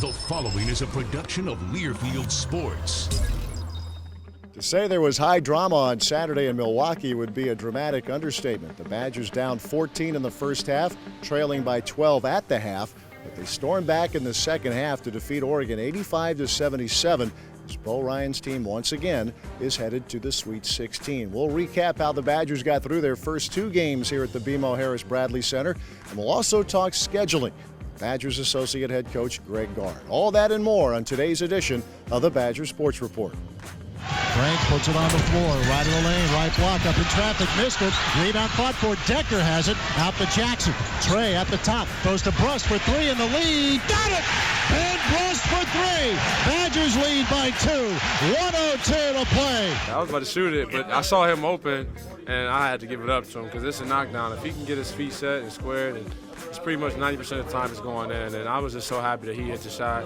The following is a production of Learfield Sports. To say there was high drama on Saturday in Milwaukee would be a dramatic understatement. The Badgers down 14 in the first half, trailing by 12 at the half, but they stormed back in the second half to defeat Oregon 85-77. As Bo Ryan's team once again is headed to the Sweet 16. We'll recap how the Badgers got through their first two games here at the BMO Harris Bradley Center, and we'll also talk scheduling. Badgers Associate Head Coach Greg Gard. All that and more on today's edition of the Badger Sports Report. Frank puts it on the floor, right of the lane, right block, up in traffic, missed it. Rebound fought for, Decker has it, out to Jackson. Trey at the top, goes to Brust for three in the lead, got it! And Brust for three! Badgers lead by 2, 1:02 to play. I was about to shoot it, but I saw him open, and I had to give it up to him because it's a knockdown. If he can get his feet set and squared, and it's pretty much 90% of the time it's going in, and I was just so happy that he hit the shot.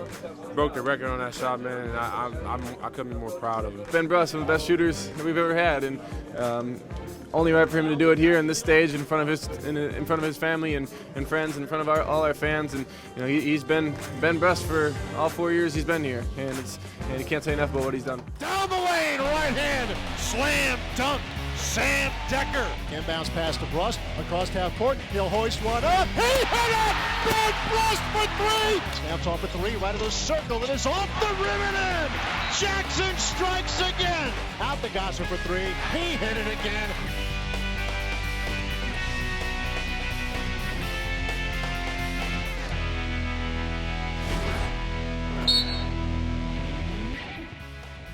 Broke the record on that shot, man, and I couldn't be more proud of him. Ben Brust, one of the best shooters that we've ever had, and only right for him to do it here on this stage in front of his family and friends, in front of all our fans. And you know, he's been Ben Brust for all 4 years he's been here, and you can't say enough about what he's done. Down the lane, right hand, slam dunk. Sam Decker. Inbounds pass to Brust, across half court, he'll hoist one up, he hit it! Ben Brust for three! Snaps off at three, right of the circle, it is off the rim and in! Jackson strikes again! Out the Gasser for three, he hit it again!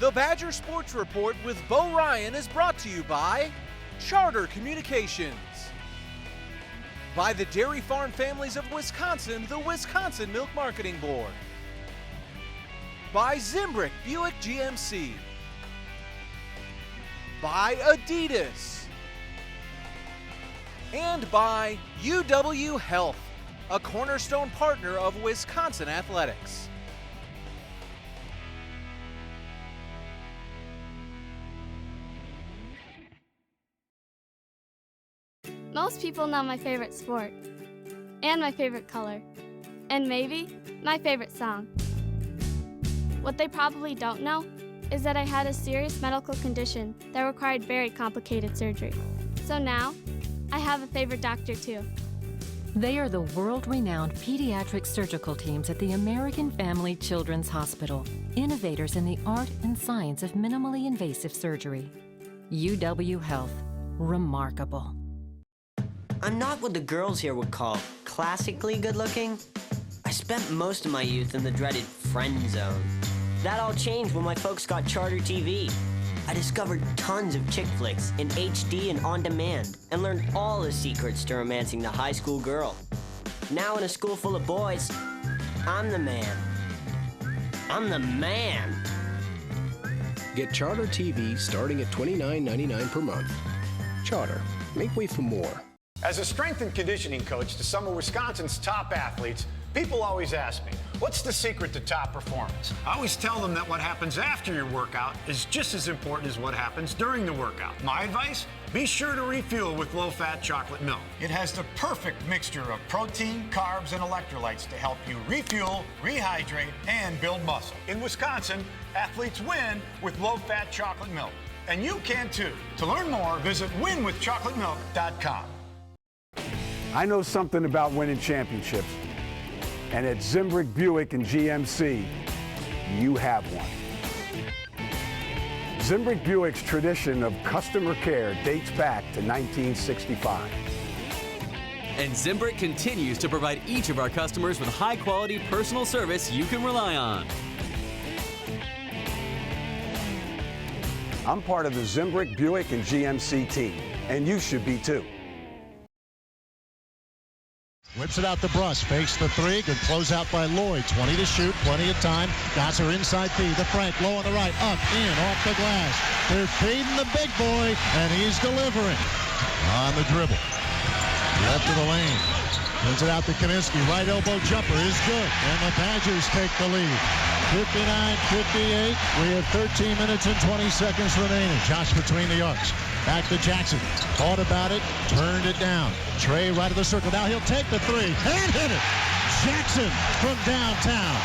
The Badger Sports Report with Bo Ryan is brought to you by Charter Communications, by the Dairy Farm Families of Wisconsin, the Wisconsin Milk Marketing Board, by Zimbrick Buick GMC, by Adidas, and by UW Health, a cornerstone partner of Wisconsin Athletics. Most people know my favorite sport, and my favorite color, and maybe my favorite song. What they probably don't know is that I had a serious medical condition that required very complicated surgery. So now, I have a favorite doctor too. They are the world-renowned pediatric surgical teams at the American Family Children's Hospital, innovators in the art and science of minimally invasive surgery. UW Health, remarkable. I'm not what the girls here would call classically good-looking. I spent most of my youth in the dreaded friend zone. That all changed when my folks got Charter TV. I discovered tons of chick flicks in HD and on demand, and learned all the secrets to romancing the high school girl. Now in a school full of boys, I'm the man. I'm the man. Get Charter TV starting at $29.99 per month. Charter, make way for more. As a strength and conditioning coach to some of Wisconsin's top athletes, people always ask me, what's the secret to top performance? I always tell them that what happens after your workout is just as important as what happens during the workout. My advice? Be sure to refuel with low-fat chocolate milk. It has the perfect mixture of protein, carbs, and electrolytes to help you refuel, rehydrate, and build muscle. In Wisconsin, athletes win with low-fat chocolate milk. And you can too. To learn more, visit winwithchocolatemilk.com. I know something about winning championships, and at Zimbrick Buick and GMC, you have one. Zimbrick Buick's tradition of customer care dates back to 1965. And Zimbrick continues to provide each of our customers with high-quality personal service you can rely on. I'm part of the Zimbrick Buick and GMC team, and you should be too. Whips it out to Brust, fakes the three, good closeout by Lloyd, 20 to shoot, plenty of time, Gasser inside B, to Frank, low on the right, up, in, off the glass, they're feeding the big boy, and he's delivering on the dribble, left of the lane, Sends it out to Kaminsky. Right elbow jumper is good. And the Badgers take the lead. 59-58. We have 13 minutes and 20 seconds remaining. Josh between the arcs. Back to Jackson. Thought about it. Turned it down. Trey right of the circle. Now he'll take the three. And hit it. Jackson from downtown.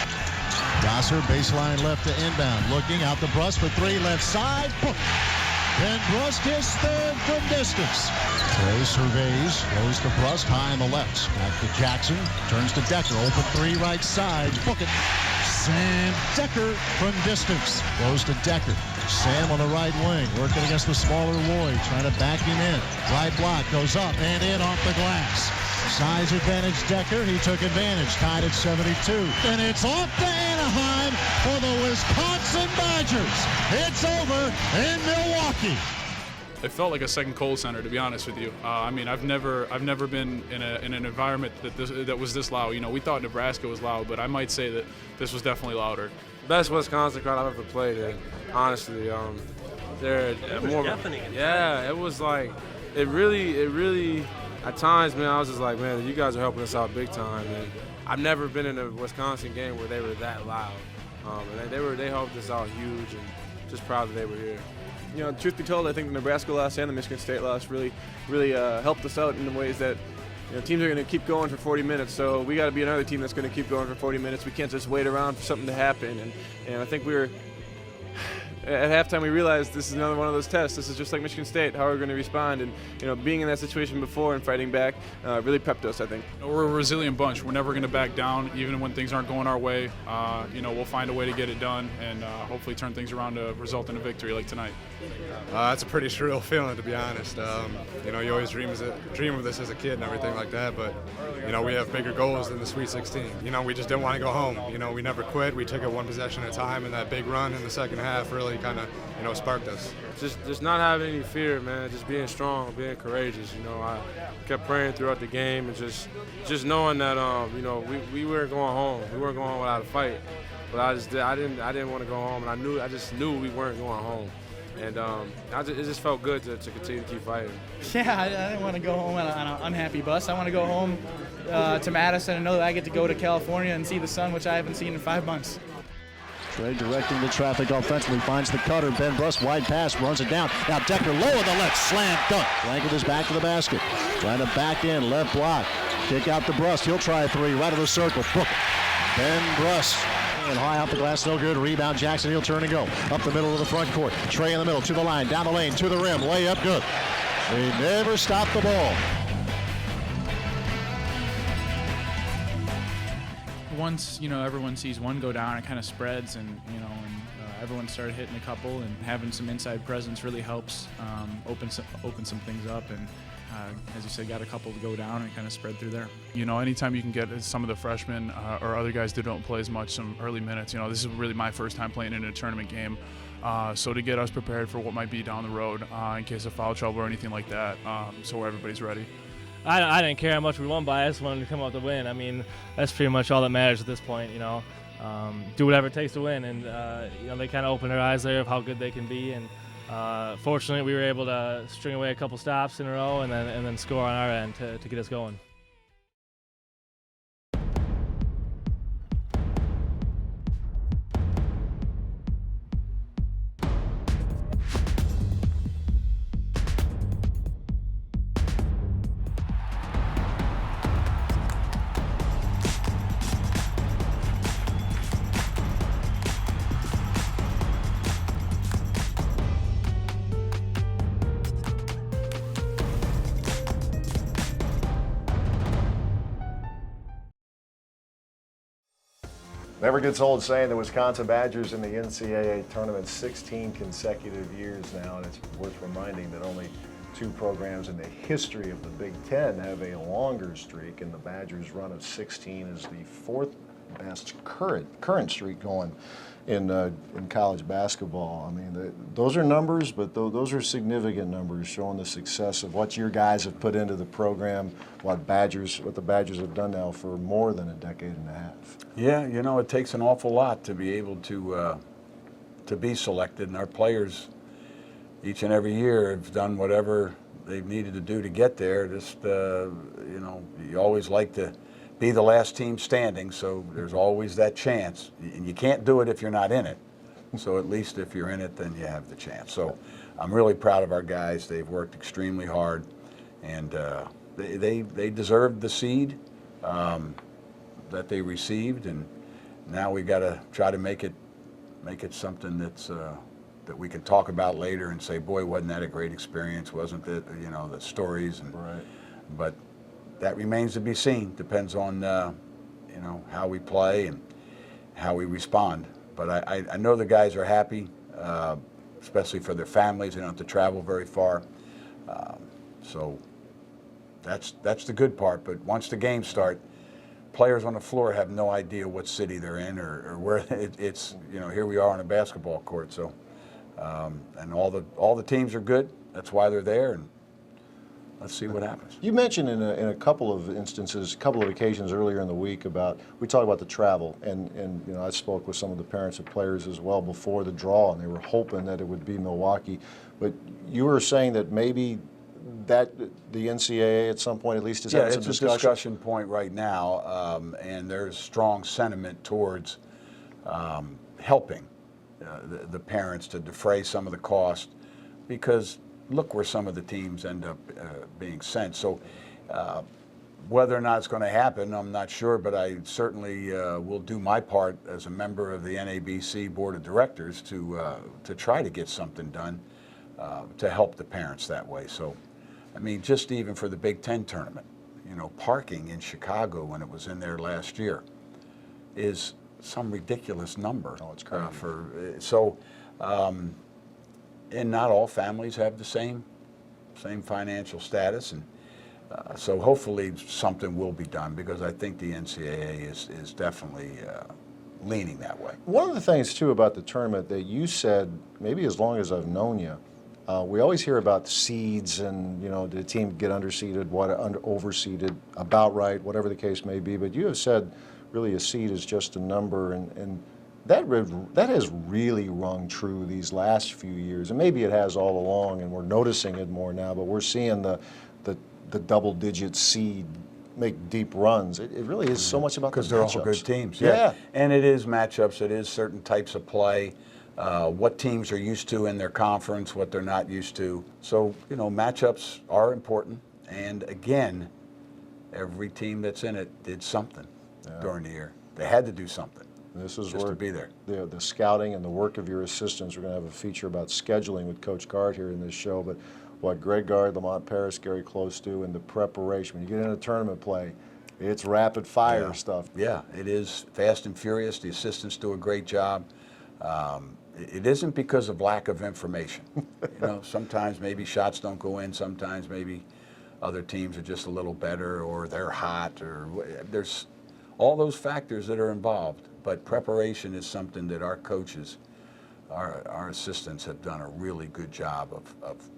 Gasser, baseline left to inbound. Looking out the Brust for three, left side. Book. Ben Brust his third from distance. Trey surveys, goes to Brust, high on the left. Back to Jackson, turns to Decker, open three right side. Book it. Sam Decker from distance. Goes to Decker. Sam on the right wing, working against the smaller Lloyd, trying to back him in. Right block goes up and in off the glass. Size advantage Decker, he took advantage, tied at 72. And it's off to Anaheim for the Wisconsin Badgers. It's over in Milwaukee. It felt like a second Kohl Center, to be honest with you. I mean, I've never been in an environment that was this loud. You know, we thought Nebraska was loud, but I might say that this was definitely louder. Best Wisconsin crowd I've ever played in. Honestly, they're more. Yeah, it was like, it really. At times, man, I was just like, man, you guys are helping us out big time. And I've never been in a Wisconsin game where they were that loud. And they helped us out huge, and just proud that they were here. You know, truth be told, I think the Nebraska loss and the Michigan State loss really helped us out in the ways that, you know, teams are going to keep going for 40 minutes. So we got to be another team that's going to keep going for 40 minutes. We can't just wait around for something to happen. And I think we were. At halftime, we realized this is another one of those tests. This is just like Michigan State. How are we going to respond? And, you know, being in that situation before and fighting back really prepped us, I think. We're a resilient bunch. We're never going to back down, even when things aren't going our way. You know, we'll find a way to get it done and hopefully turn things around to result in a victory like tonight. It's a pretty surreal feeling, to be honest. You know, you always dream of this as a kid and everything like that, but, you know, we have bigger goals than the Sweet 16. You know, we just didn't want to go home. You know, we never quit. We took it one possession at a time, and that big run in the second half really kind of, you know, sparked us. Just not having any fear, man. Just being strong, being courageous. You know, I kept praying throughout the game and just knowing that you know, we weren't going home. We weren't going home without a fight. But I didn't want to go home, and I just knew we weren't going home. And it just felt good to continue to keep fighting. Yeah, I didn't want to go home on an unhappy bus. I want to go home to Madison and know that I get to go to California and see the sun, which I haven't seen in 5 months. Trey directing the traffic offensively, finds the cutter. Ben Brust, wide pass, runs it down. Now Decker low on the left, slam dunk. Blank with his back to the basket. Trying to back in, left block. Kick out to Brust. He'll try a three, right of the circle. Book it. Ben Brust. And high off the glass, no good. Rebound, Jackson, he'll turn and go. Up the middle of the front court. Trey in the middle, to the line, down the lane, to the rim. Layup, good. They never stop the ball. Once, you know, everyone sees one go down, it kind of spreads, and, you know, everyone started hitting a couple, and having some inside presence really helps open some things up, and as you said, got a couple to go down and kind of spread through there. You know, anytime you can get some of the freshmen or other guys that don't play as much some early minutes, you know, this is really my first time playing in a tournament game. So to get us prepared for what might be down the road in case of foul trouble or anything like that, so everybody's ready. I didn't care how much we won by. I just wanted to come out to win. I mean, that's pretty much all that matters at this point, you know. Do whatever it takes to win, and you know, they kind of opened their eyes there of how good they can be, and fortunately we were able to string away a couple stops in a row and then score on our end to get us going. Never gets old saying the Wisconsin Badgers in the NCAA Tournament 16 consecutive years now, and it's worth reminding that only 2 programs in the history of the Big Ten have a longer streak, and the Badgers' run of 16 is the 4th best current streak going in college basketball. I mean, those are numbers, but those are significant numbers showing the success of what your guys have put into the program, what the Badgers have done now for more than a decade and a half. Yeah, you know, it takes an awful lot to be able to be selected, and our players each and every year have done whatever they've needed to do to get there. Just, you know, you always like to be the last team standing, so there's always that chance. And you can't do it if you're not in it. So at least if you're in it, then you have the chance. So I'm really proud of our guys. They've worked extremely hard, and they deserved the seed that they received, and now we got to try to make it something that's that we can talk about later and say, boy, wasn't that a great experience? Wasn't it? You know, the stories and. Right. But that remains to be seen. Depends on you know, how we play and how we respond. But I know the guys are happy, especially for their families. They don't have to travel very far. So that's the good part. But once the games start, players on the floor have no idea what city they're in or where it's. You know, here we are on a basketball court. So and all the teams are good. That's why they're there. And let's see what happens. You mentioned in a couple of instances, a couple of occasions earlier in the week we talked about the travel, and you know, I spoke with some of the parents of players as well before the draw, and they were hoping that it would be Milwaukee. But you were saying that maybe that the NCAA at some point at least is having some discussion. Yeah, it's a discussion point right now, and there's strong sentiment towards helping the parents to defray some of the cost, because look where some of the teams end up being sent. So whether or not it's going to happen, I'm not sure, but I certainly will do my part as a member of the NABC Board of Directors to try to get something done to help the parents that way. So, I mean, just even for the Big Ten tournament, you know, parking in Chicago when it was in there last year is some ridiculous number. Oh, it's crazy. And not all families have the same financial status, and so hopefully something will be done, because I think the NCAA is definitely leaning that way. One of the things too about the tournament that you said, maybe as long as I've known you, we always hear about seeds and, you know, did the team get underseeded, overseeded, about right, whatever the case may be. But you have said really a seed is just a number, and that has really rung true these last few years, and maybe it has all along, and we're noticing it more now. But we're seeing the double-digit seed make deep runs. It really is so much about the matchups. Because they're all good teams. Yeah, and it is matchups. It is certain types of play, what teams are used to in their conference, what they're not used to. So, you know, matchups are important. And again, every team that's in it did something during the year. They had to do something. This is just where to be there. The scouting and the work of your assistants. We're going to have a feature about scheduling with Coach Gard here in this show. But what Greg Gard, Lamont Paris, Gary Close do in the preparation. When you get into tournament play, it's rapid fire stuff. Yeah, it is fast and furious. The assistants do a great job. It isn't because of lack of information. You know, sometimes maybe shots don't go in. Sometimes maybe other teams are just a little better, or they're hot, or there's all those factors that are involved. But preparation is something that our coaches, our assistants have done a really good job of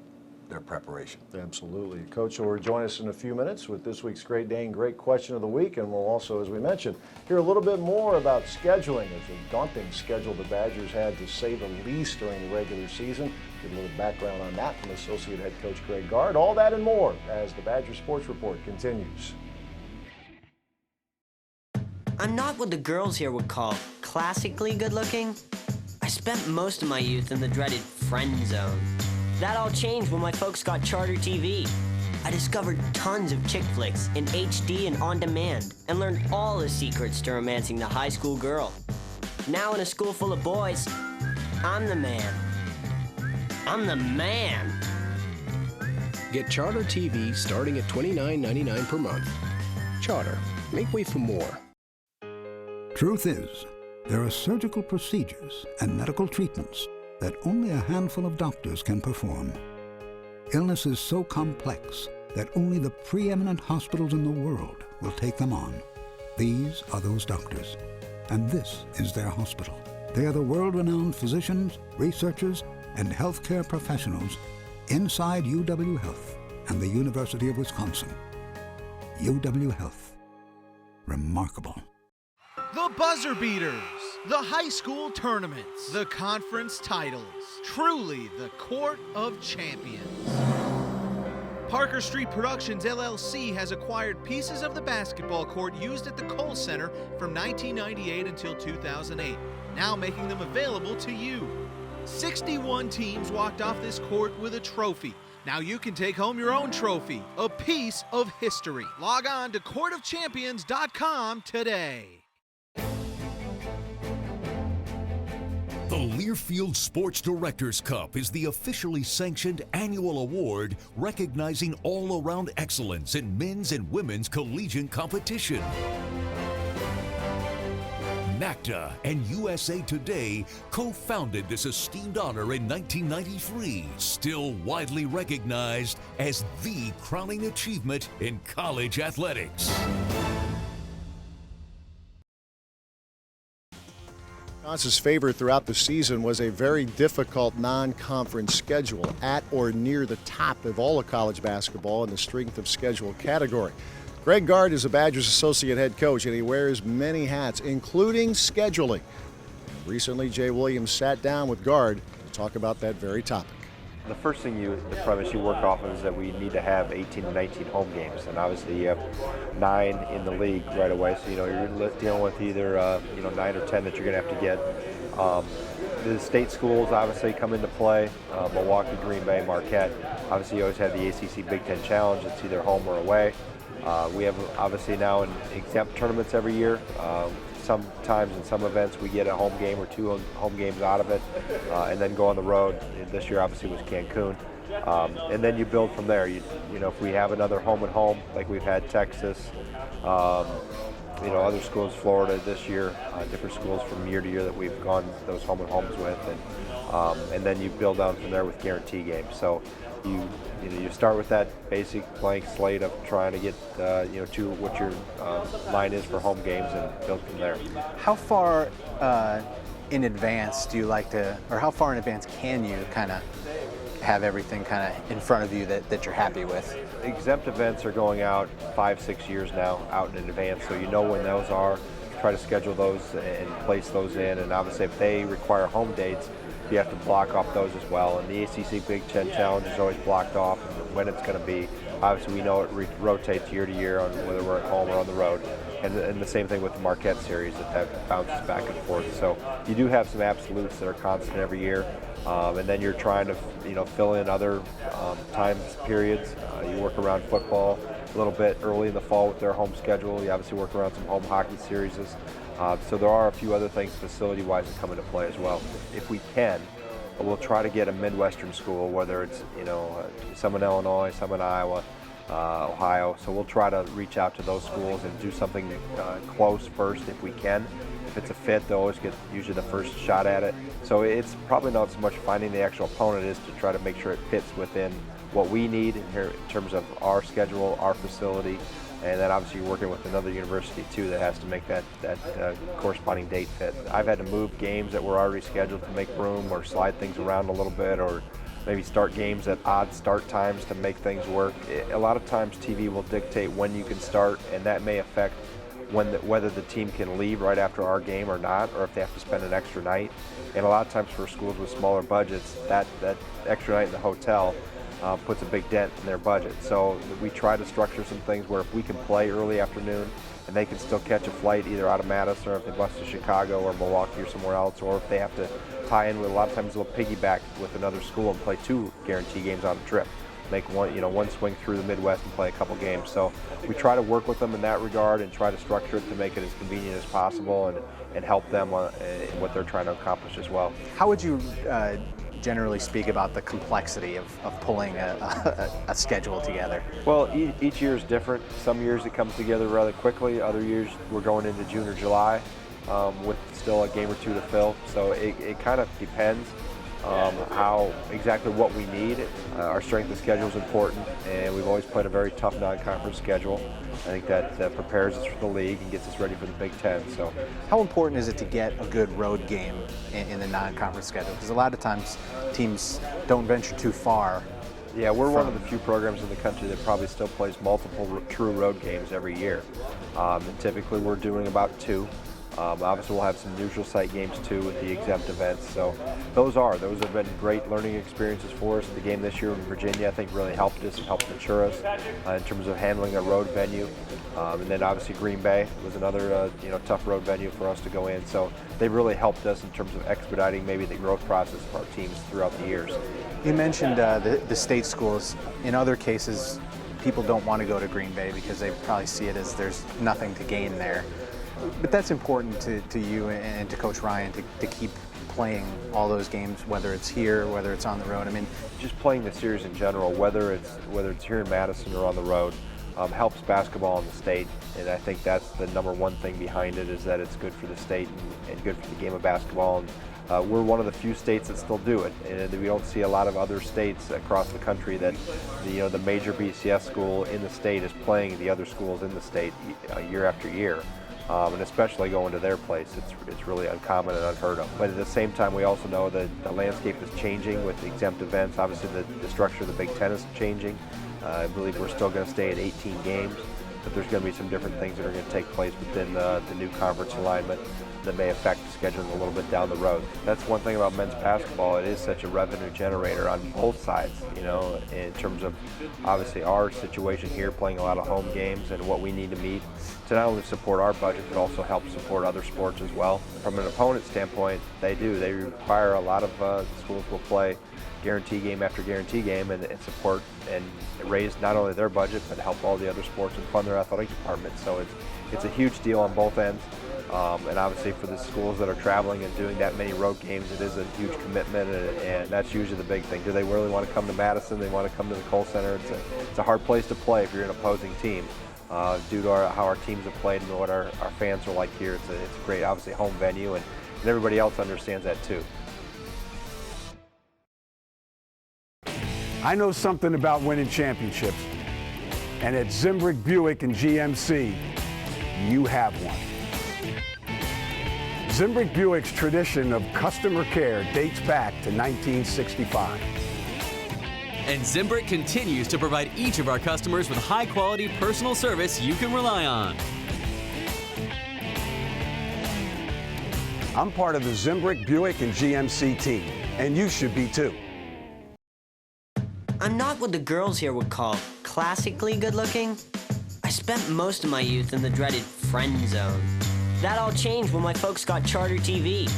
their preparation. Absolutely. Coach will join us in a few minutes with this week's Great Dane Great Question of the Week, and we'll also, as we mentioned, hear a little bit more about scheduling. It's a daunting schedule the Badgers had, to say the least, during the regular season. Get a little background on that from Associate Head Coach Greg Gard. All that and more as the Badger Sports Report continues. I'm not what the girls here would call classically good looking. I spent most of my youth in the dreaded friend zone. That all changed when my folks got Charter TV. I discovered tons of chick flicks in HD and on demand, and learned all the secrets to romancing the high school girl. Now in a school full of boys, I'm the man. I'm the man. Get Charter TV starting at $29.99 per month. Charter, make way for more. Truth is, there are surgical procedures and medical treatments that only a handful of doctors can perform. Illness is so complex that only the preeminent hospitals in the world will take them on. These are those doctors, and this is their hospital. They are the world-renowned physicians, researchers, and healthcare professionals inside UW Health and the University of Wisconsin. UW Health. Remarkable. The buzzer beaters, the high school tournaments, the conference titles, truly the court of champions. Parker Street Productions, LLC has acquired pieces of the basketball court used at the Kohl Center from 1998 until 2008, now making them available to you. 61 teams walked off this court with a trophy. Now you can take home your own trophy, a piece of history. Log on to courtofchampions.com today. The Learfield Sports Directors Cup is the officially sanctioned annual award recognizing all-around excellence in men's and women's collegiate competition. NACDA and USA Today co-founded this esteemed honor in 1993, still widely recognized as the crowning achievement in college athletics. Wisconsin's favorite throughout the season was a very difficult non-conference schedule, at or near the top of all of college basketball in the strength of schedule category. Greg Gard is the Badgers associate head coach, and he wears many hats, including scheduling. And recently, Jay Williams sat down with Gard to talk about that very topic. The first thing the premise you work off of is that we need to have 18 to 19 home games, and obviously you have 9 in the league right away, so you're dealing with either 9 or 10 that you're going to have to get. The state schools obviously come into play, Milwaukee, Green Bay, Marquette. Obviously you always have the ACC Big Ten Challenge, it's either home or away. We have obviously now in exempt tournaments every year. Sometimes in some events we get a home game or 2 home games out of it, and then go on the road. This year obviously was Cancun, and then you build from there. You know, if we have another home and home like we've had Texas, other schools, Florida this year, different schools from year to year that we've gone those home and homes with, and then you build down from there with guarantee games. So you start with that basic blank slate of trying to get to what your line is for home games and build from there. How far in advance do you like to, or how far in advance can you kind of have everything kind of in front of you that you're happy with? Exempt events are going out 5-6 years now out in advance, so you know when those are. Try to schedule those and place those in, and obviously if they require home dates, you have to block off those as well. And the ACC Big Ten Challenge is always blocked off when it's going to be. Obviously we know it rotates year to year on whether we're at home or on the road. And the same thing with the Marquette series, that bounces back and forth. So you do have some absolutes that are constant every year, and then you're trying to fill in other time periods. You work around football a little bit early in the fall with their home schedule. You obviously work around some home hockey series. So there are a few other things facility-wise that come into play as well. If we can, we'll try to get a Midwestern school, whether it's some in Illinois, some in Iowa, Ohio. So we'll try to reach out to those schools and do something close first if we can. If it's a fit, they'll always get usually the first shot at it. So it's probably not so much finding the actual opponent as to try to make sure it fits within what we need in terms of our schedule, our facility, and then obviously you're working with another university too that has to make that corresponding date fit. I've had to move games that were already scheduled to make room, or slide things around a little bit, or maybe start games at odd start times to make things work. A lot of times TV will dictate when you can start, and that may affect whether the team can leave right after our game or not, or if they have to spend an extra night. And a lot of times for schools with smaller budgets, that extra night in the hotel puts a big dent in their budget. So we try to structure some things where if we can play early afternoon and they can still catch a flight either out of Madison, or if they bus to Chicago or Milwaukee or somewhere else, or if they have to tie in with, a lot of times they'll piggyback with another school and play 2 guarantee games on a trip. Make one swing through the Midwest and play a couple games. So we try to work with them in that regard and try to structure it to make it as convenient as possible and help them in what they're trying to accomplish as well. How would you generally speak about the complexity of pulling a schedule together? Well, each year is different. Some years it comes together rather quickly. Other years we're going into June or July with still a game or 2 to fill. So it kind of depends how exactly what we need. Our strength of schedule is important, and we've always played a very tough non-conference schedule. I think that prepares us for the league and gets us ready for the Big Ten. So, how important is it to get a good road game in the non-conference schedule? Because a lot of times teams don't venture too far. Yeah, we're one of the few programs in the country that probably still plays multiple true road games every year. And typically we're doing about 2. Obviously we'll have some neutral site games too with the exempt events. So those have been great learning experiences for us. The game this year in Virginia I think really helped us and helped mature us in terms of handling a road venue. And then obviously Green Bay was another tough road venue for us to go in. So they've really helped us in terms of expediting maybe the growth process of our teams throughout the years. You mentioned the state schools. In other cases, people don't want to go to Green Bay because they probably see it as there's nothing to gain there. But that's important to you and to Coach Ryan to keep playing all those games, whether it's here, whether it's on the road? I mean, just playing the series in general, whether it's here in Madison or on the road, helps basketball in the state, and I think that's the number one thing behind it, is that it's good for the state and good for the game of basketball. And we're one of the few states that still do it, and we don't see a lot of other states across the country that the major BCS school in the state is playing the other schools in the state year after year. And especially going to their place, it's really uncommon and unheard of. But at the same time, we also know that the landscape is changing with the exempt events. Obviously, the structure of the Big Ten is changing. I believe we're still going to stay at 18 games, but there's going to be some different things that are going to take place within the new conference alignment that may affect scheduling a little bit down the road. That's one thing about men's basketball. It is such a revenue generator on both sides, in terms of obviously our situation here, playing a lot of home games and what we need to meet to not only support our budget, but also help support other sports as well. From an opponent standpoint, they require a lot of schools will play guarantee game after guarantee game and support and raise not only their budget, but help all the other sports and fund their athletic department. So it's a huge deal on both ends. And obviously for the schools that are traveling and doing that many road games, it is a huge commitment, and that's usually the big thing. Do they really want to come to Madison? They want to come to the Kohl Center? It's a hard place to play if you're an opposing team, due to how our teams have played and what our fans are like here. It's a great, obviously, home venue, and everybody else understands that too. I know something about winning championships, and at Zimbrick Buick and GMC, you have one. Zimbrick Buick's tradition of customer care dates back to 1965. And Zimbrick continues to provide each of our customers with high-quality personal service you can rely on. I'm part of the Zimbrick Buick and GMC team, and you should be too. I'm not what the girls here would call classically good looking. I spent most of my youth in the dreaded friend zone. That all changed when my folks got Charter TV.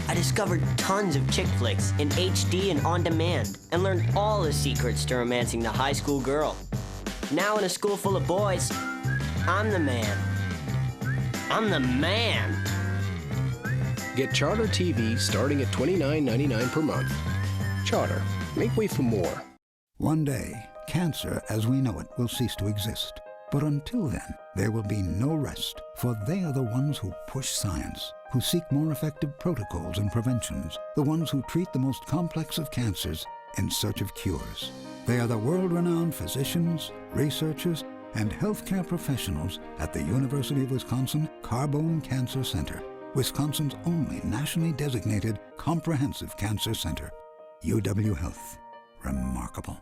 I discovered tons of chick flicks in HD and on demand, and learned all the secrets to romancing the high school girl. Now in a school full of boys, I'm the man. I'm the man. Get Charter TV starting at $29.99 per month. Charter, make way for more. One day, cancer as we know it will cease to exist. But until then, there will be no rest, for they are the ones who push science, who seek more effective protocols and preventions, the ones who treat the most complex of cancers in search of cures. They are the world-renowned physicians, researchers, and healthcare professionals at the University of Wisconsin Carbone Cancer Center, Wisconsin's only nationally designated comprehensive cancer center. UW Health. Remarkable.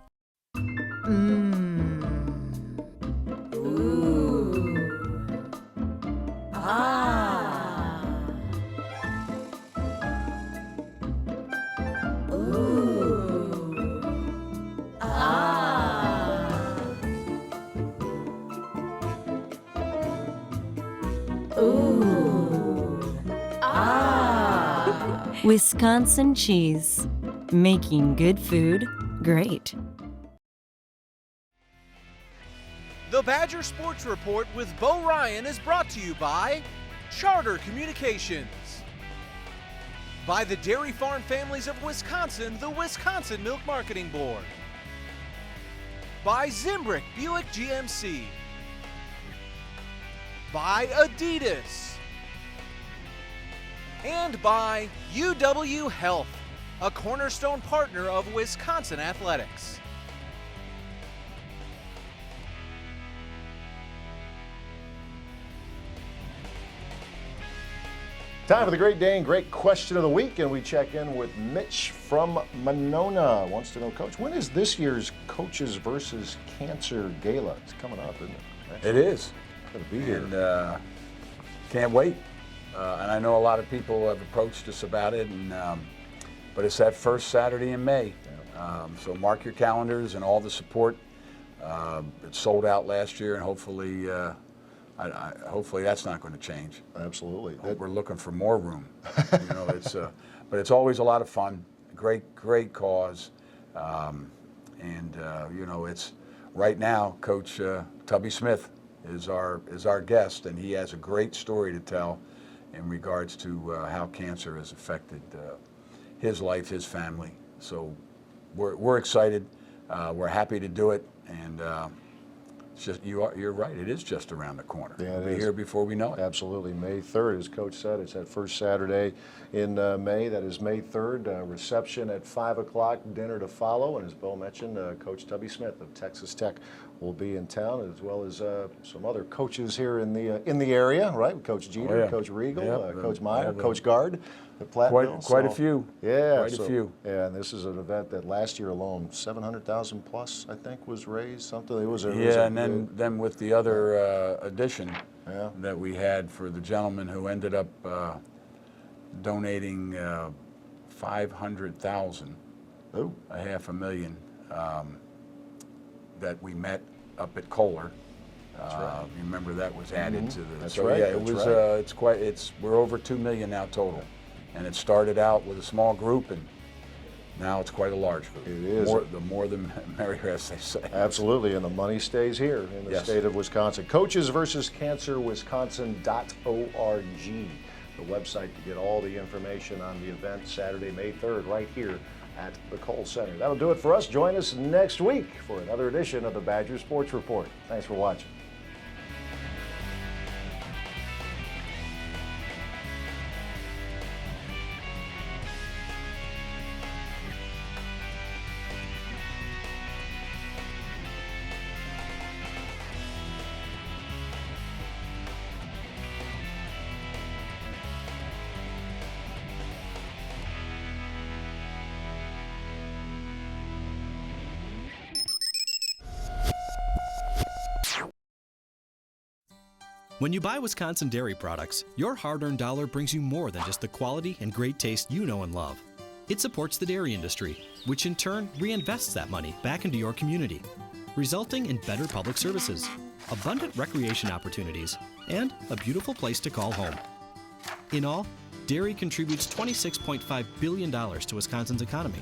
Wisconsin cheese, making good food great. The Badger Sports Report with Bo Ryan is brought to you by Charter Communications, by the Dairy Farm Families of Wisconsin, the Wisconsin Milk Marketing Board, by Zimbrick Buick GMC, by Adidas, and by UW Health, a cornerstone partner of Wisconsin athletics. Time for the Great Day and Great Question of the Week, and we check in with Mitch from Monona. Wants to know, Coach, when is this year's Coaches versus Cancer Gala? It's coming up, isn't it? It is. It's going to be here. And can't wait. And I know a lot of people have approached us about it, and but it's that first Saturday in May. So mark your calendars and all the support. It sold out last year, and hopefully hopefully that's not going to change. Absolutely. We're looking for more room. But it's always a lot of fun. Great cause. It's right now, Coach Tubby Smith is our guest, and he has a great story to tell in regards to how cancer has affected his life, his family. So we're excited. We're happy to do it, and it's just you're right. It is just around the corner. Yeah, we'll be here before we know it. Absolutely. May 3rd, as Coach said, it's that first Saturday in May. That is May 3rd. Reception at 5 o'clock, dinner to follow. And as Bill mentioned, Coach Tubby Smith of Texas Tech will be in town, as well as some other coaches here in the area, right? Coach Jeter, Coach Regal, Coach Meyer, Coach Gard. Quite a few. Yeah, quite a few. Yeah, and this is an event that last year alone, 700,000 plus, I think, was raised. Something. It was and then with the other addition that we had for the gentleman who ended up donating 500,000, $500,000, that we met up at Kohler. Right. You remember that was added to the. That's so right. Yeah, it was. We're over 2 million now total, and it started out with a small group, and now it's quite a large group. It is. The more the merrier, as they say. Absolutely, and the money stays here in the state of Wisconsin. Coaches versus Cancer, Wisconsin.org. The website to get all the information on the event Saturday, May 3rd, right here at the Kohl Center. That'll do it for us. Join us next week for another edition of the Badger Sports Report. Thanks for watching. When you buy Wisconsin dairy products, your hard-earned dollar brings you more than just the quality and great taste you know and love. It supports the dairy industry, which in turn reinvests that money back into your community, resulting in better public services, abundant recreation opportunities, and a beautiful place to call home. In all, dairy contributes $26.5 billion to Wisconsin's economy,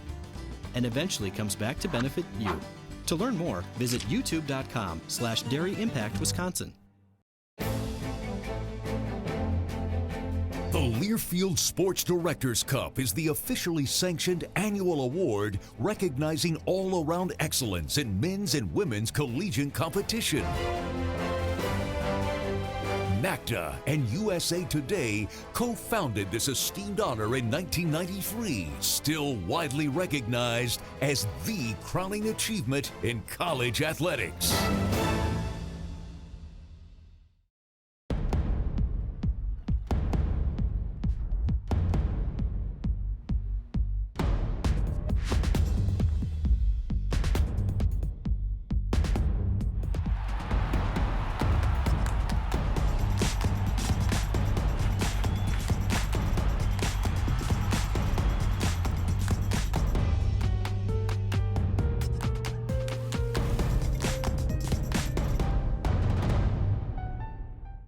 and eventually comes back to benefit you. To learn more, visit youtube.com/dairyimpactwisconsin. The Learfield Sports Directors Cup is the officially sanctioned annual award recognizing all-around excellence in men's and women's collegiate competition. NACDA and USA Today co-founded this esteemed honor in 1993, still widely recognized as the crowning achievement in college athletics.